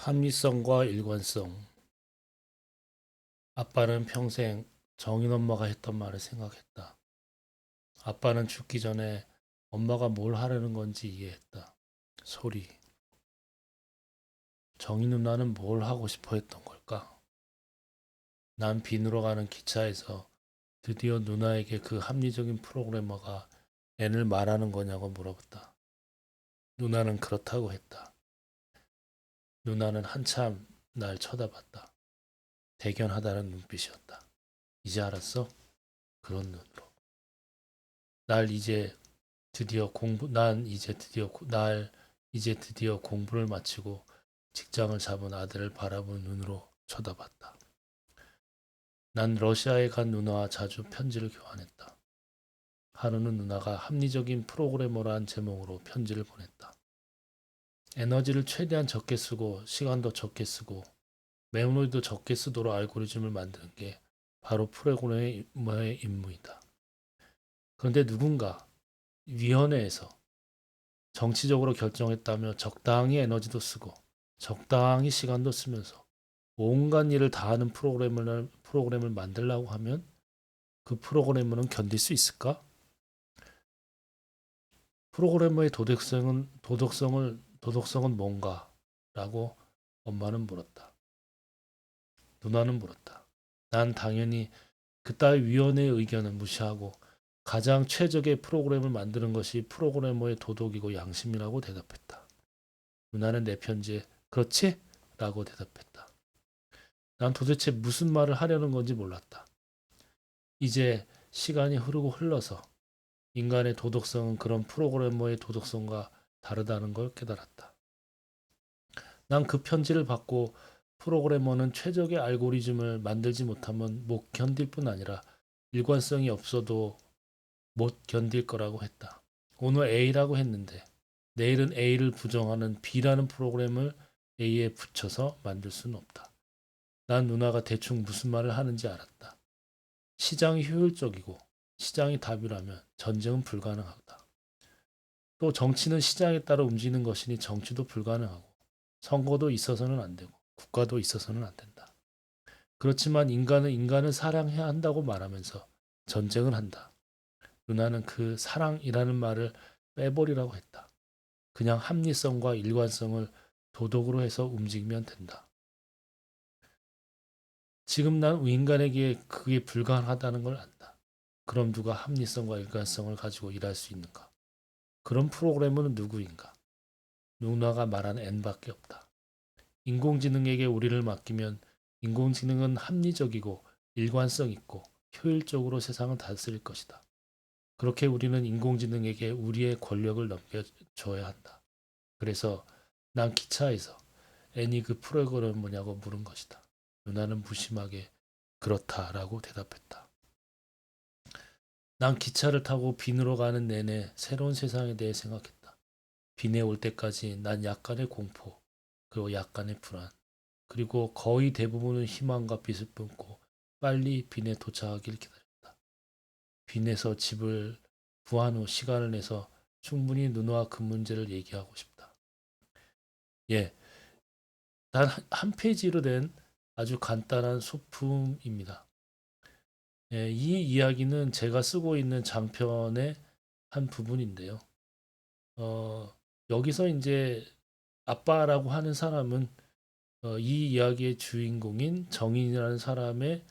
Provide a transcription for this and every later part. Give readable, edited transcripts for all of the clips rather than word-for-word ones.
합리성과 일관성. 아빠는 평생 정인 엄마가 했던 말을 생각했다. 아빠는 죽기 전에 엄마가 뭘 하려는 건지 이해했다. 소리. 정인 누나는 뭘 하고 싶어 했던 걸까? 난 비누로 가는 기차에서 드디어 누나에게 그 합리적인 프로그래머가 N을 말하는 거냐고 물어봤다. 누나는 그렇다고 했다. 누나는 한참 날 쳐다봤다. 대견하다는 눈빛이었다. 이제 알았어? 그런 눈으로. 날 이제 드디어 공부, 난 이제 드디어, 날 이제 드디어 공부를 마치고 직장을 잡은 아들을 바라보는 눈으로 쳐다봤다. 난 러시아에 간 누나와 자주 편지를 교환했다. 하루는 누나가 합리적인 프로그래머란 제목으로 편지를 보냈다. 에너지를 최대한 적게 쓰고 시간도 적게 쓰고 메모리도 적게 쓰도록 알고리즘을 만드는 게 바로 프로그래머의 임무이다. 그런데 누군가 위원회에서 정치적으로 결정했다며 적당히 에너지도 쓰고 적당히 시간도 쓰면서 온갖 일을 다 하는 프로그램을 만들려고 하면 그 프로그래머는 견딜 수 있을까? 프로그래머의 도덕성은 뭔가? 라고 엄마는 물었다. 누나는 물었다. 난 당연히 그따위 위원회의 의견을 무시하고 가장 최적의 프로그램을 만드는 것이 프로그래머의 도덕이고 양심이라고 대답했다. 누나는 내 편지에 그렇지? 라고 대답했다. 난 도대체 무슨 말을 하려는 건지 몰랐다. 이제 시간이 흐르고 흘러서 인간의 도덕성은 그런 프로그래머의 도덕성과 다르다는 걸 깨달았다. 난 그 편지를 받고 프로그래머는 최적의 알고리즘을 만들지 못하면 못 견딜 뿐 아니라 일관성이 없어도 못 견딜 거라고 했다. 오늘 A라고 했는데 내일은 A를 부정하는 B라는 프로그램을 A에 붙여서 만들 수는 없다. 난 누나가 대충 무슨 말을 하는지 알았다. 시장이 효율적이고 시장이 답이라면 전쟁은 불가능하다. 또 정치는 시장에 따라 움직이는 것이니 정치도 불가능하고 선거도 있어서는 안 되고 국가도 있어서는 안 된다. 그렇지만 인간은 인간을 사랑해야 한다고 말하면서 전쟁을 한다. 누나는 그 사랑이라는 말을 빼버리라고 했다. 그냥 합리성과 일관성을 도덕으로 해서 움직이면 된다. 지금 난 인간에게 그게 불가능하다는 걸 안다. 그럼 누가 합리성과 일관성을 가지고 일할 수 있는가? 그런 프로그래머는 누구인가? 누나가 말한 N밖에 없다. 인공지능에게 우리를 맡기면 인공지능은 합리적이고 일관성 있고 효율적으로 세상을 다스릴 것이다. 그렇게 우리는 인공지능에게 우리의 권력을 넘겨줘야 한다. 그래서 난 기차에서 애니 그 프로그램은 뭐냐고 물은 것이다. 누나는 무심하게 그렇다라고 대답했다. 난 기차를 타고 빈으로 가는 내내 새로운 세상에 대해 생각했다. 빈에 올 때까지 난 약간의 공포, 그리고 약간의 불안, 그리고 거의 대부분은 희망과 빛을 뿜고 빨리 빈에 도착하길 기다렸다. 빈에서 집을 구한 후 시간을 내서 충분히 누나와 그 문제를 얘기하고 싶다. 예, 단 한 페이지로 된 아주 간단한 소품입니다. 예, 이 이야기는 제가 쓰고 있는 장편의 한 부분인데요. 어, 여기서 이제 아빠라고 하는 사람은 이 이야기의 주인공인 정인이라는 사람의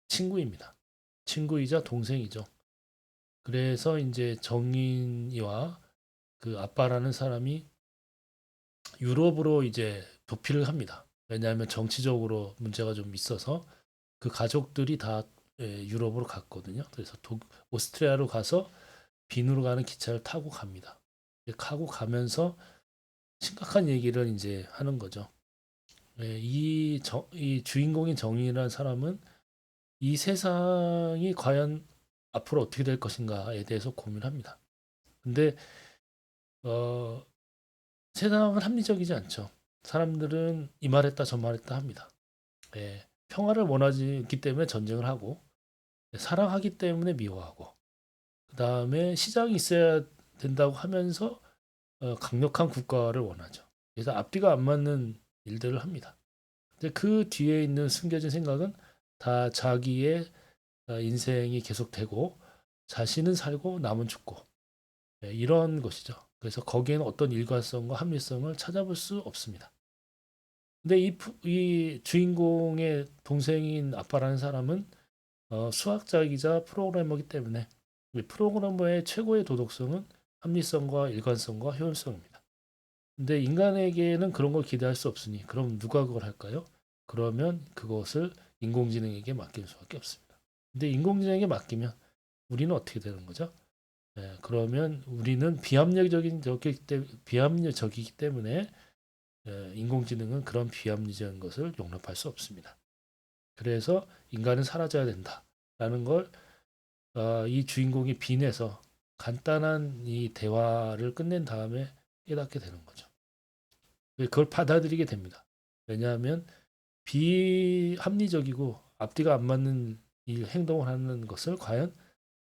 친구입니다. 친구이자 동생이죠. 그래서 이제 정인이와 그 아빠라는 사람이 유럽으로 이제 도피를 합니다. 왜냐하면 정치적으로 문제가 좀 있어서 그 가족들이 다 유럽으로 갔거든요. 그래서 오스트리아로 가서 빈으로 가는 기차를 타고 갑니다. 타고 가면서 심각한 얘기를 이제 하는 거죠. 이 주인공인 정인이라는 사람은 이 세상이 과연 앞으로 어떻게 될 것인가에 대해서 고민합니다. 근데 어, 세상은 합리적이지 않죠. 사람들은 이 말했다 저 말했다 합니다. 평화를 원하지 않기 때문에 전쟁을 하고 사랑하기 때문에 미워하고 그 다음에 시장이 있어야 된다고 하면서 강력한 국가를 원하죠. 그래서 앞뒤가 안 맞는 일들을 합니다. 근데 그 뒤에 있는 숨겨진 생각은 다 자기의 인생이 계속되고 자신은 살고 남은 죽고 이런 것이죠. 그래서 거기에는 어떤 일관성과 합리성을 찾아볼 수 없습니다. 근데 이 주인공의 동생인 아빠라는 사람은 수학자이자 프로그래머이기 때문에 이 프로그래머의 최고의 도덕성은 합리성과 일관성과 효율성입니다. 근데 인간에게는 그런 걸 기대할 수 없으니 그럼 누가 그걸 할까요? 그러면 그것을 인공지능에게 맡길 수밖에 없습니다. 근데 인공지능에게 맡기면 우리는 어떻게 되는 거죠? 그러면 우리는 비합리적이기 때문에 인공지능은 그런 비합리적인 것을 용납할 수 없습니다. 그래서 인간은 사라져야 된다라는 걸 이 주인공이 빈에서 간단한 이 대화를 끝낸 다음에 깨닫게 되는 거죠. 그걸 받아들이게 됩니다. 왜냐하면 비합리적이고 앞뒤가 안 맞는 이 행동을 하는 것을 과연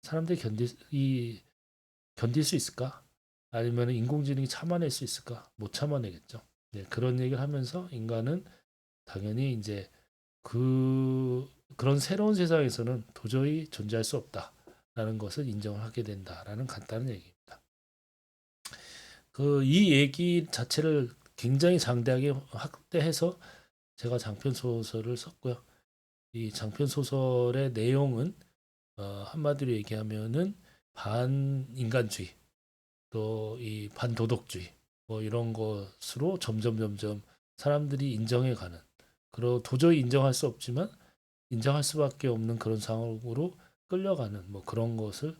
사람들이 견딜 수 있을까? 아니면 인공지능이 참아낼 수 있을까? 못 참아내겠죠. 네, 그런 얘기를 하면서 인간은 당연히 이제 그런 새로운 세상에서는 도저히 존재할 수 없다라는 것을 인정을 하게 된다라는 간단한 얘기입니다. 이 얘기 자체를 굉장히 장대하게 확대해서 제가 장편 소설을 썼고요. 이 장편 소설의 내용은 한마디로 얘기하면은 반인간주의 또 이 반도덕주의 뭐 이런 것으로 점점 사람들이 인정해가는 그리고 도저히 인정할 수 없지만 인정할 수밖에 없는 그런 상황으로 끌려가는 뭐 그런 것을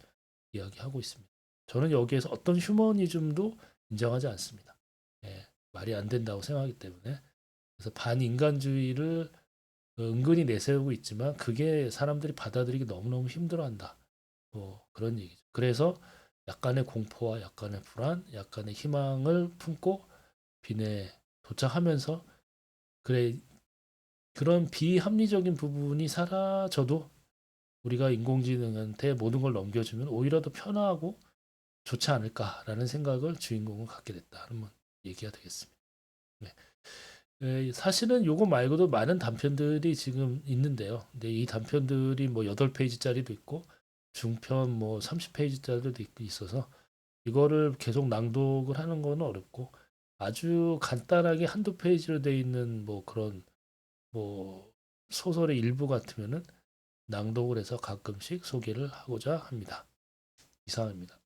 이야기하고 있습니다. 저는 여기에서 어떤 휴머니즘도 인정하지 않습니다. 말이 안 된다고 생각하기 때문에 그래서 반인간주의를 은근히 내세우고 있지만 그게 사람들이 받아들이기 너무너무 힘들어한다. 뭐 그런 얘기죠. 그래서 약간의 공포와 약간의 불안, 약간의 희망을 품고 빈에 도착하면서 그래 그런 비합리적인 부분이 사라져도 우리가 인공지능한테 모든 걸 넘겨주면 오히려 더 편하고 좋지 않을까라는 생각을 주인공은 갖게 됐다는 뭐 얘기가 되겠습니다. 네. 사실은 요거 말고도 많은 단편들이 지금 있는데요. 근데 이 단편들이 뭐 8페이지짜리도 있고 중편 뭐 30페이지짜리도 있어서 이거를 계속 낭독을 하는 건 어렵고 아주 간단하게 한두 페이지로 돼 있는 뭐 그런 뭐 소설의 일부 같으면은 낭독을 해서 가끔씩 소개를 하고자 합니다. 이상입니다.